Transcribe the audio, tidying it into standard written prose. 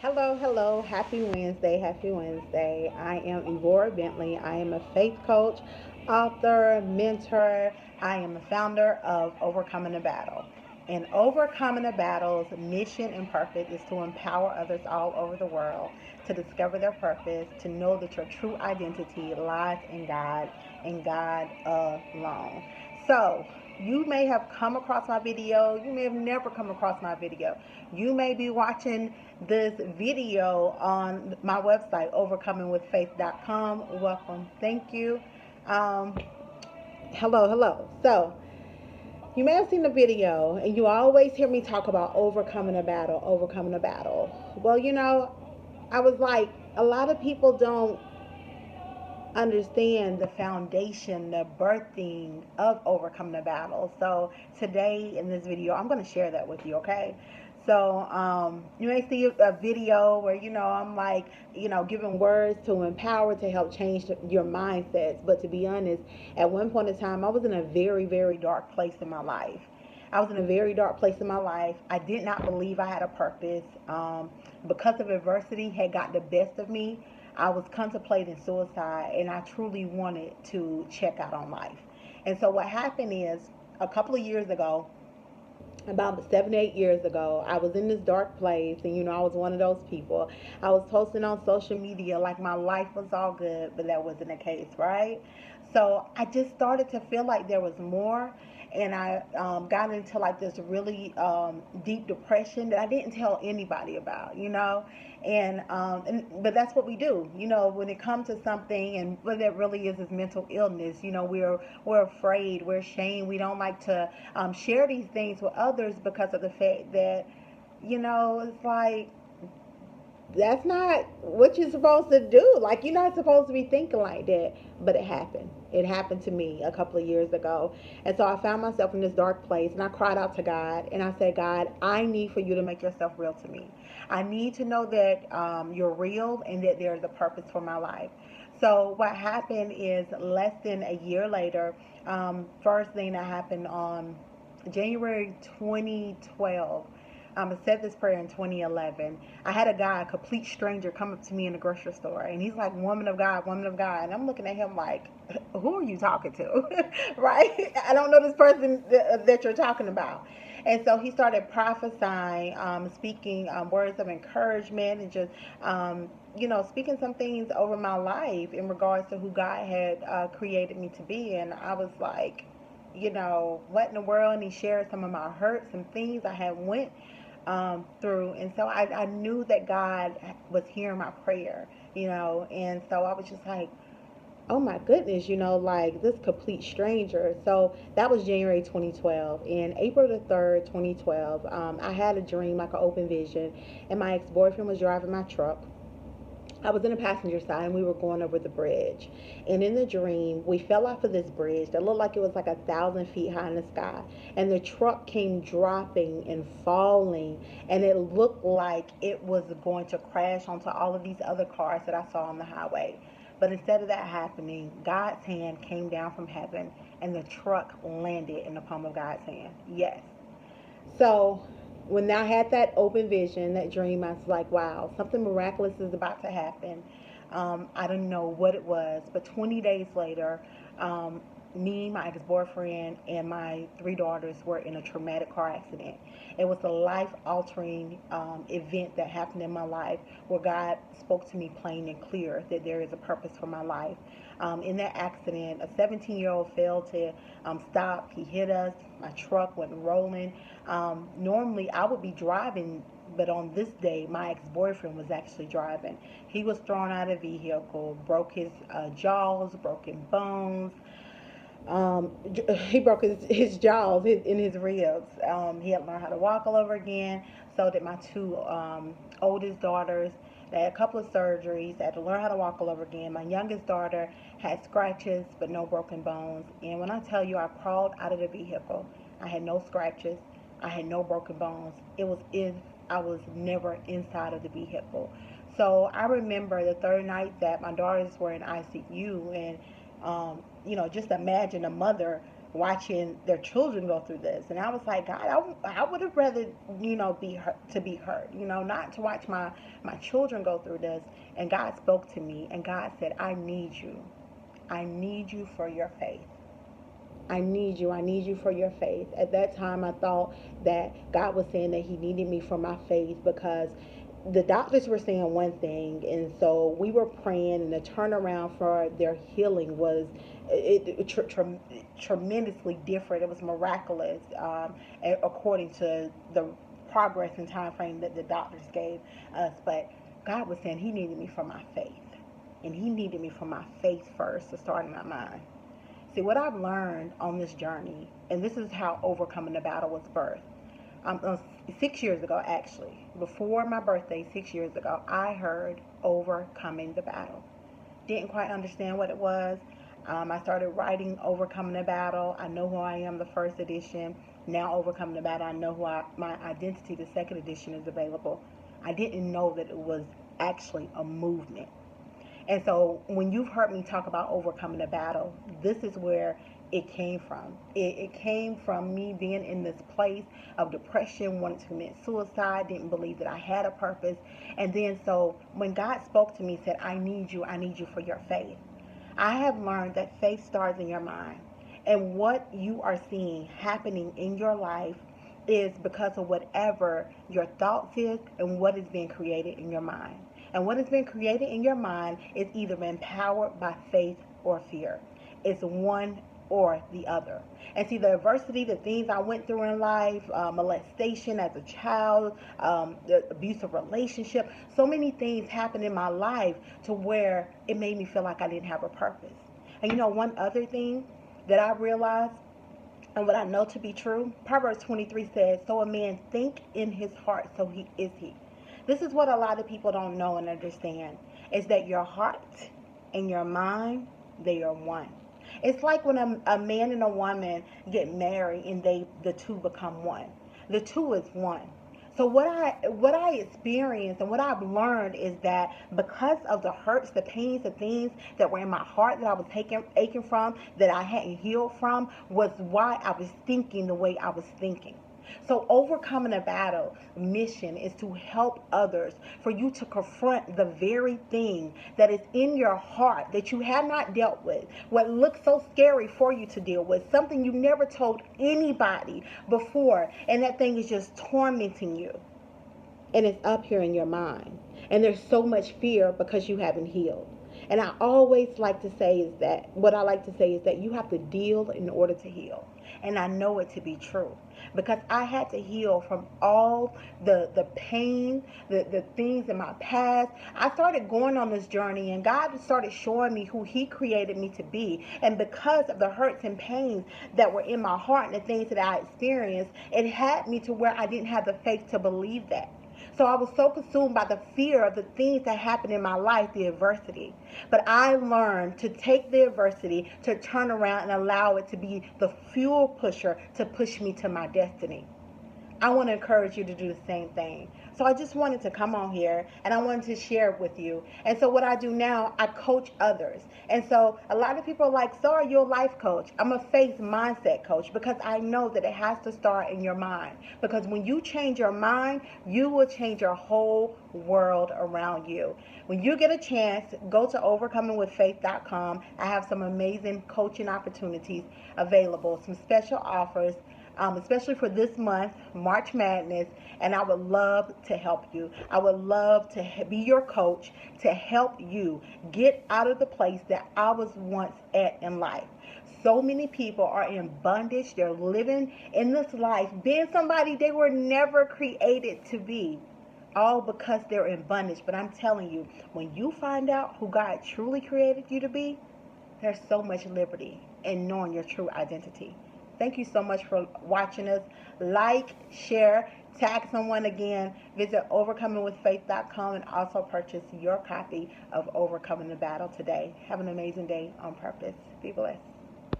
Hello, hello. Happy Wednesday. Happy Wednesday. I am Evora Bentley. I am a faith coach, author, mentor. I am the founder of Overcoming the Battle. And Overcoming the Battle's mission and purpose is to empower others all over the world to discover their purpose, to know that your true identity lies in God and God alone. So, you may have come across my video, you may have never come across my video. You may be watching this video on my website, overcomingwithfaith.com. Welcome. Thank you. Um, hello, hello. So, you may have seen the video, and you always hear me talk about overcoming a battle, overcoming a battle. Well, I was like, a lot of people don't understand the foundation, the birthing of overcoming the battle. So today in this video, I'm going to share that with you, okay? So you may see a video where, I'm like, giving words to empower, to help change your mindsets. But to be honest, at one point in time, I was in a very, very dark place in my life. I was in a very dark place in my life. I did not believe I had a purpose. Because of adversity had got the best of me. I was contemplating suicide, and I truly wanted to check out on life. And so what happened is, a couple of years ago, about 7, 8 years ago, I was in this dark place, and I was one of those people. I was posting on social media like my life was all good, but that wasn't the case, right? So I just started to feel like there was more, and I got into like this really deep depression that I didn't tell anybody about, and but that's what we do, when it comes to something, and what it really is mental illness. We're afraid, we're ashamed, we don't like to share these things with others because of the fact that it's like that's not what you're supposed to do. Like, you're not supposed to be thinking like that. But it happened. It happened to me a couple of years ago. And so I found myself in this dark place, and I cried out to God, and I said, God, I need for you to make yourself real to me. I need to know that you're real and that there's a purpose for my life. So what happened is, less than a year later, first thing that happened on January 2012, I said this prayer in 2011. I had a guy, a complete stranger, come up to me in the grocery store, and he's like, "Woman of God, woman of God," and I'm looking at him like, "Who are you talking to?" Right? I don't know this person that you're talking about. And so he started prophesying, speaking words of encouragement, and just speaking some things over my life in regards to who God had created me to be. And I was like, what in the world? And he shared some of my hurts, some things I had went through. And so I knew that God was hearing my prayer, and so I was just like, oh my goodness, like this complete stranger. So that was January 2012. And April the 3rd, 2012, I had a dream, like an open vision, and my ex-boyfriend was driving my truck. I was in the passenger side, and we were going over the bridge. And in the dream, we fell off of this bridge that looked like it was like 1,000 feet high in the sky. And the truck came dropping and falling, and it looked like it was going to crash onto all of these other cars that I saw on the highway. But instead of that happening, God's hand came down from heaven, and the truck landed in the palm of God's hand. Yes. So when I had that open vision, that dream, I was like, wow, something miraculous is about to happen. I didn't know what it was, but 20 days later, um, me, my ex-boyfriend, and my three daughters were in a traumatic car accident. It was a life-altering event that happened in my life, where God spoke to me plain and clear that there is a purpose for my life. In that accident, a 17-year-old failed to stop. He hit us. My truck went rolling. Normally, I would be driving, but on this day, my ex-boyfriend was actually driving. He was thrown out of the vehicle, broke his jaws, broken bones. He broke his jaws in his ribs. He had to learn how to walk all over again. So did my two oldest daughters. They had a couple of surgeries. They had to learn how to walk all over again. My youngest daughter had scratches but no broken bones. And when I tell you, I crawled out of the vehicle, I had no scratches. I had no broken bones. It was if I was never inside of the vehicle. So I remember the third night that my daughters were in ICU, and just imagine a mother watching their children go through this. And I was like, God, I would have rather, be hurt, to be hurt, not to watch my children go through this. And God spoke to me, and God said, I need you. I need you for your faith. I need you. I need you for your faith. At that time, I thought that God was saying that He needed me for my faith, because the doctors were saying one thing, and so we were praying, and the turnaround for their healing was tremendously different. It was miraculous, according to the progress and time frame that the doctors gave us. But God was saying He needed me for my faith, and He needed me for my faith first to start in my mind. See, what I've learned on this journey, and this is how Overcoming the Battle was birthed. 6 years ago, actually, before my birthday, 6 years ago, I heard Overcoming the Battle. Didn't quite understand what it was. I started writing Overcoming the Battle. I Know Who I Am, the first edition. Now Overcoming the Battle, I Know My Identity, the second edition, is available. I didn't know that it was actually a movement. And so when you've heard me talk about Overcoming the Battle, this is where it came from. It came from me being in this place of depression, wanting to commit suicide, didn't believe that I had a purpose. And then so when God spoke to me, said, I need you for your faith. I have learned that faith starts in your mind. And what you are seeing happening in your life is because of whatever your thoughts is and what is being created in your mind. And what has been created in your mind is either empowered by faith or fear. It's one or the other. And see, the adversity, the things I went through in life, molestation as a child, the abusive relationship, so many things happened in my life to where it made me feel like I didn't have a purpose. And one other thing that I realized, and what I know to be true, Proverbs 23 says, so a man think in his heart, so he is he. This is what a lot of people don't know and understand, is that your heart and your mind, they are one. It's like when a man and a woman get married and the two become one. The two is one. So what I experienced and what I've learned is that because of the hurts, the pains, the things that were in my heart that I was aching from, that I hadn't healed from, was why I was thinking the way I was thinking. So Overcoming a Battle mission is to help others, for you to confront the very thing that is in your heart that you have not dealt with, what looks so scary for you to deal with, something you never told anybody before, and that thing is just tormenting you. And it's up here in your mind. And there's so much fear because you haven't healed. And I always like to say is that, what I like to say is that you have to deal in order to heal. And I know it to be true, because I had to heal from all the pain, the things in my past. I started going on this journey, and God started showing me who He created me to be. And because of the hurts and pains that were in my heart and the things that I experienced, it had me to where I didn't have the faith to believe that. So I was so consumed by the fear of the things that happened in my life, the adversity. But I learned to take the adversity, to turn around and allow it to be the fuel pusher to push me to my destiny. I want to encourage you to do the same thing. So I just wanted to come on here and I wanted to share it with you. And so what I do now, I coach others. And so a lot of people are like, so are you a life coach? I'm a faith mindset coach, because I know that it has to start in your mind. Because when you change your mind, you will change your whole world around you. When you get a chance, go to overcomingwithfaith.com. I have some amazing coaching opportunities available, some special offers, especially for this month, March Madness, and I would love to help you. I would love to be your coach, to help you get out of the place that I was once at in life. So many people are in bondage. They're living in this life, being somebody they were never created to be, all because they're in bondage. But I'm telling you, when you find out who God truly created you to be, there's so much liberty in knowing your true identity. Thank you so much for watching us. Like, share, tag someone again. Visit overcomingwithfaith.com and also purchase your copy of Overcoming the Battle today. Have an amazing day on purpose. Be blessed.